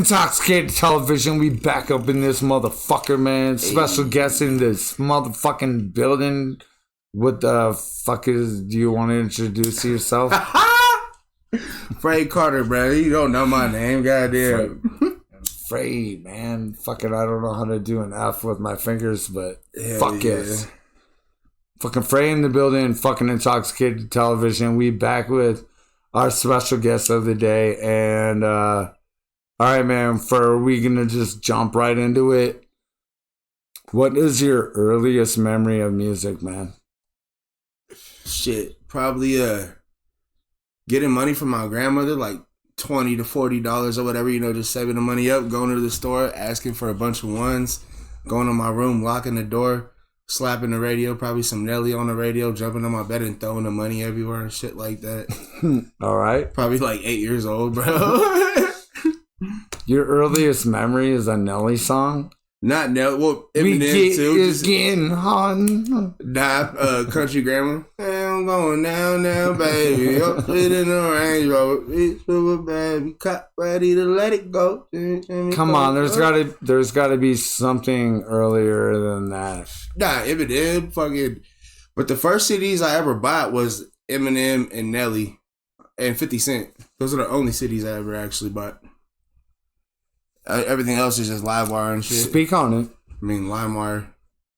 Intoxicated Television, we back up in this motherfucker, man. Special guest in this motherfucking building. What the fuck do you want to introduce yourself? FRAY Carter, bro. You don't know my name, goddamn. FRAY, man. Fucking, I don't know how to do an F with my fingers, but fuck yes. Fucking FRAY in the building, fucking Intoxicated Television. We back with our special guest of the day, and all right, man, we gonna just jump right into it. What is your earliest memory of music, man? Shit, probably getting money from my grandmother, like $20 to $40 or whatever, just saving the money up, going to the store, asking for a bunch of ones, going to my room, locking the door, slapping the radio, probably some Nelly on the radio, jumping on my bed and throwing the money everywhere and shit like that. All right. Probably like 8 years old, bro. Your earliest memory is a Nelly song? Not Nelly. Well, Eminem too. Is getting on. Nah, Country Grammar. Hey, I'm going now, baby. Up in the Range Rover. It's super baby. Cut ready to let it go. Come on, there's gotta be something earlier than that. Nah, Eminem fucking. But the first CDs I ever bought was Eminem and Nelly and 50 Cent. Those are the only CDs I ever actually bought. Everything else is just LimeWire and shit. Speak on it. I mean, LimeWire.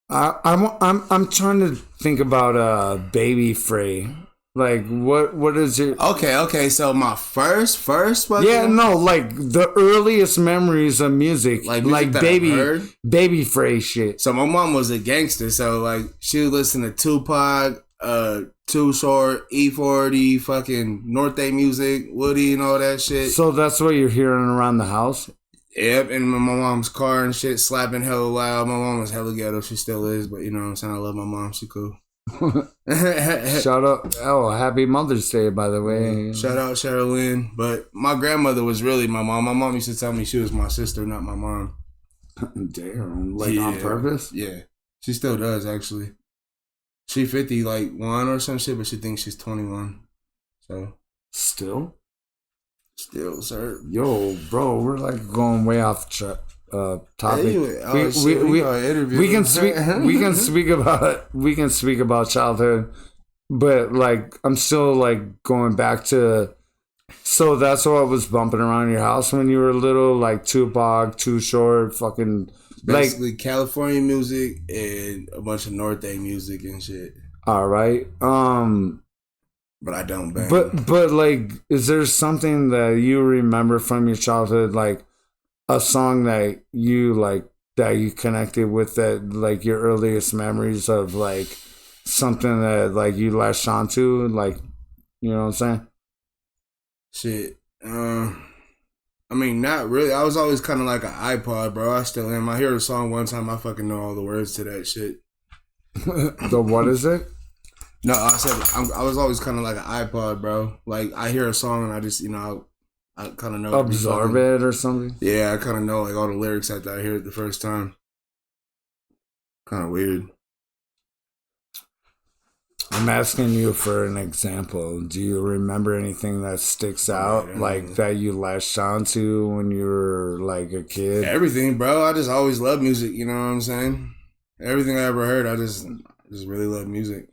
I'm trying to think about Baby FRAY. Like what is your Okay. So my first like the earliest memories of music, like Baby FRAY shit. So my mom was a gangster, so like she would listen to Tupac, Too Short, E40, fucking North Day music, Woody, and all that shit. So that's what you're hearing around the house. Yep, in my mom's car and shit, slapping hella loud. My mom was hella ghetto. She still is, but you know what I'm saying? I love my mom. She cool. Shout out. Oh, happy Mother's Day, by the way. Shout out Sherilyn. But my grandmother was really my mom. My mom used to tell me she was my sister, not my mom. Damn. Like on purpose? Yeah. She still does, actually. She 51 or some shit, but she thinks she's 21. So. Still, sir. Yo, bro, we're like going way off topic. Anyway, we can speak about childhood, but like I'm still like going back to. So that's what was bumping around your house when you were little, like Tupac, Too Short, fucking basically like California music and a bunch of North Day music and shit. All right. But I don't bang. But like, is there something that you remember from your childhood, like a song that you connected with, that like your earliest memories of, like something that like you latched onto, like, you know what I'm saying? Shit. I mean, not really. I was always kind of like an iPod, bro. I still am. I hear a song one time, I fucking know all the words to that shit. The what is it? No, I said I was always kind of like an iPod, bro. Like, I hear a song and I just, I kind of know. Absorb it or something? Yeah, I kind of know, like, all the lyrics after I hear it the first time. Kind of weird. I'm asking you for an example. Do you remember anything that sticks out, like, that you latched onto when you were, like, a kid? Everything, bro. I just always loved music, you know what I'm saying? Everything I ever heard, I just really love music.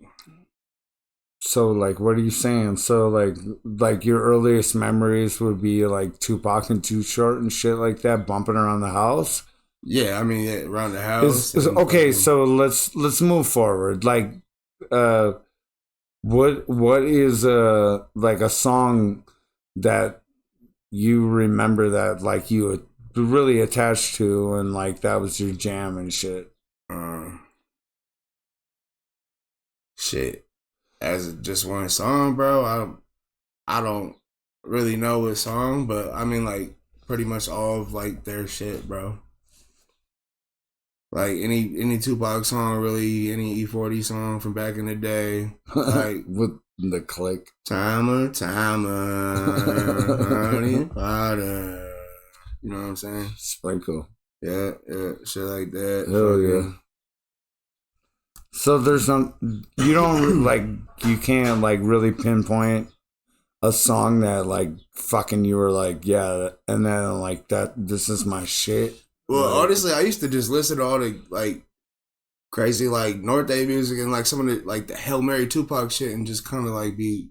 So, like, what are you saying? So, like your earliest memories would be, like, Tupac and Too Short and shit like that, bumping around the house? Yeah, I mean, yeah, around the house. Okay, so let's move forward. Like, what is, like, a song that you remember that, like, you were really attached to and, like, that was your jam and shit? Shit. As just one song, bro, I don't really know what song, but I mean, like, pretty much all of, like, their shit, bro. Like, any Tupac song, really, any E40 song from back in the day. Like, with the click. Timer, honey, Potter. You know what I'm saying? Sprinkle. Yeah, shit like that. Hell yeah. So there's you don't, like, you can't, like, really pinpoint a song that like fucking you were like, yeah, and then like that, this is my shit? Well, like, honestly, I used to just listen to all the like crazy like North Day music and like some of the like the Hail Mary Tupac shit and just kind of like be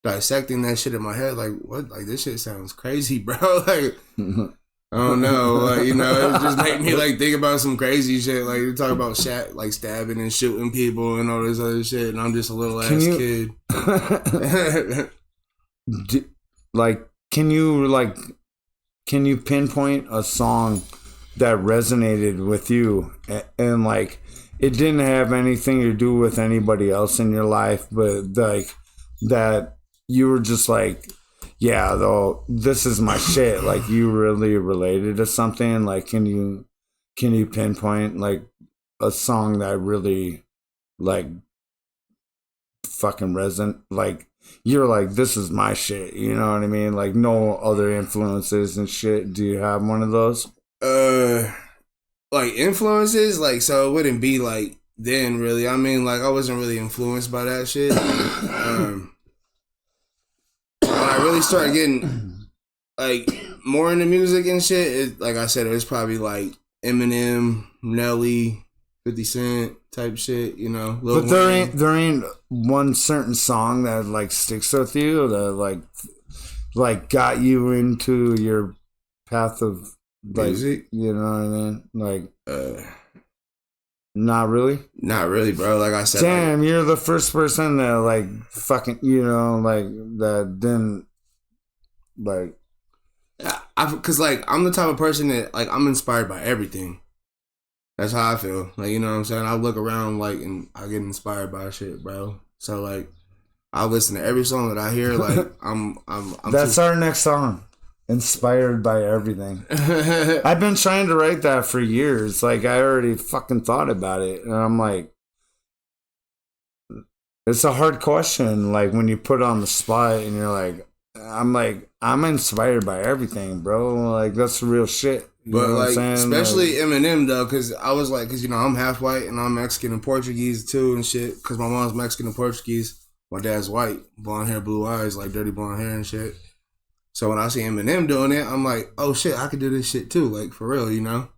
dissecting that shit in my head. Like, what? Like, this shit sounds crazy, bro. Like, I don't know. Like, you know, it just made me like think about some crazy shit. Like, you talk about like stabbing and shooting people and all this other shit, and I'm just a little ass kid. Can you pinpoint a song that resonated with you and like it didn't have anything to do with anybody else in your life, but like that you were just like, yeah, though this is my shit. Like you really related to something. Like can you pinpoint like a song that really like fucking resonate? Like you're like, this is my shit. You know what I mean? Like no other influences and shit. Do you have one of those? Like influences, like, so it wouldn't be like then really. I mean, like I wasn't really influenced by that shit. When I really started getting like more into music and shit, it, like I said, it was probably like Eminem, Nelly, 50 Cent type shit, you know. Lil But there ain't one certain song that like sticks with you that like got you into your path of like, music, you know what I mean? Like, not really, bro. Like I said, damn, like, you're the first person that like fucking, you know, like that didn't like. Cause like I'm the type of person that like I'm inspired by everything. That's how I feel. Like, you know what I'm saying? I look around like and I get inspired by shit, bro. So like I listen to every song that I hear. Like I'm That's our next song. Inspired by everything. I've been trying to write that for years. Like I already fucking thought about it, and I'm like, it's a hard question. Like when you put it on the spot, and you're like, I'm inspired by everything, bro. Like that's real shit. You but know what like, I'm saying? especially like, Eminem though, because I was like, because you know I'm half white and I'm Mexican and Portuguese too and shit. Because my mom's Mexican and Portuguese, my dad's white, blonde hair, blue eyes, like dirty blonde hair and shit. So when I see Eminem doing it, I'm like, oh shit, I could do this shit too, like for real, you know?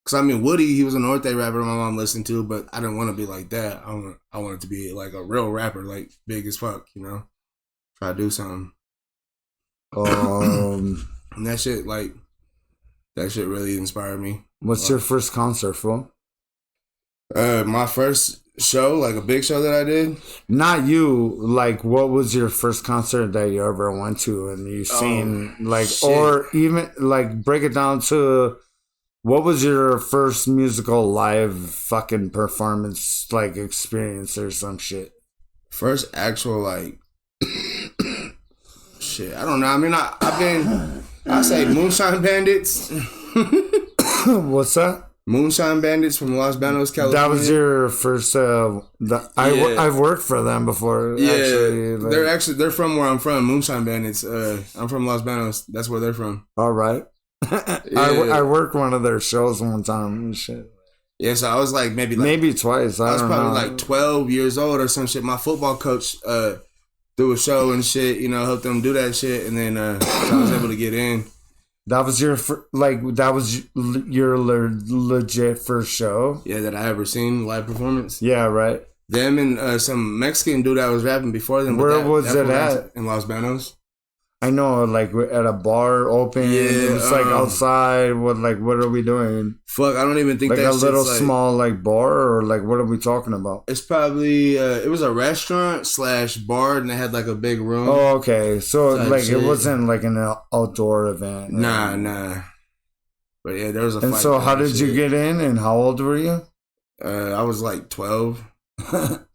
Because I mean, Woody, he was a North Day rapper my mom listened to, but I didn't want to be like that. I wanted to be like a real rapper, like big as fuck, you know? Try to do something. And that shit really inspired me. What's your first concert, fool? My first show, like a big show that I did. Not you. Like, what was your first concert that you ever went to, and you seen like, shit. Or even like break it down to what was your first musical live fucking performance like experience or some shit? First actual like shit. I don't know. I mean, I say Moonshine Bandits. What's that? Moonshine Bandits from Los Banos, California. That was your first. I've worked for them before. Yeah, actually, they're from where I'm from. Moonshine Bandits. I'm from Los Banos. That's where they're from. All right. Yeah. I worked one of their shows one time and shit. Yeah, so I was like maybe twice. I was probably like 12 years old or some shit. My football coach threw a show and shit. You know, helped them do that shit, and then so I was able to get in. That was your legit first show? Yeah, that I ever seen live performance. Yeah, right. Them and some Mexican dude that was rapping before them. Where was it at? In Los Banos. I know, like at a bar open. Yeah, it's like outside. What are we doing? Fuck, I don't even think like that's a little small like bar, or like what are we talking about? It's probably it was a restaurant / bar, and they had like a big room. Oh, okay. So like shit. It wasn't like an outdoor event. Nah. But yeah, there was a. And so, how did you get in? And how old were you? I was like 12.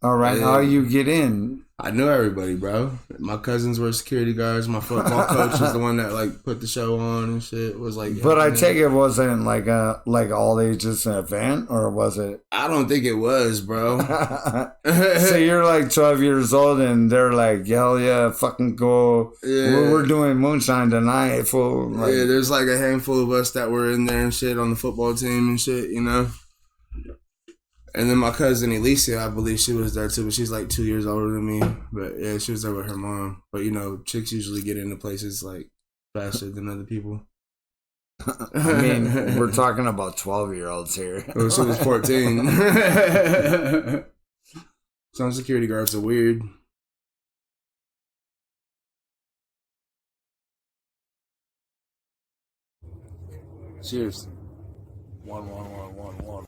All right, how you get in? I knew everybody, bro. My cousins were security guards. My football coach was the one that like put the show on and shit. It was like, but I take it wasn't like a all ages event, or was it? I don't think it was, bro. So you're like 12 years old, and they're like, hell yeah, fucking go. Yeah. We're doing moonshine tonight, fool. Like, yeah, there's like a handful of us that were in there and shit on the football team and shit, you know. And then my cousin Alicia, I believe she was there too, but she's like 2 years older than me. But yeah, she was there with her mom. But you know, chicks usually get into places like faster than other people. I mean, we're talking about 12-year-olds here. Well, she was 14. Some security guards are weird. Cheers. 1, 1, 1, 1, 1.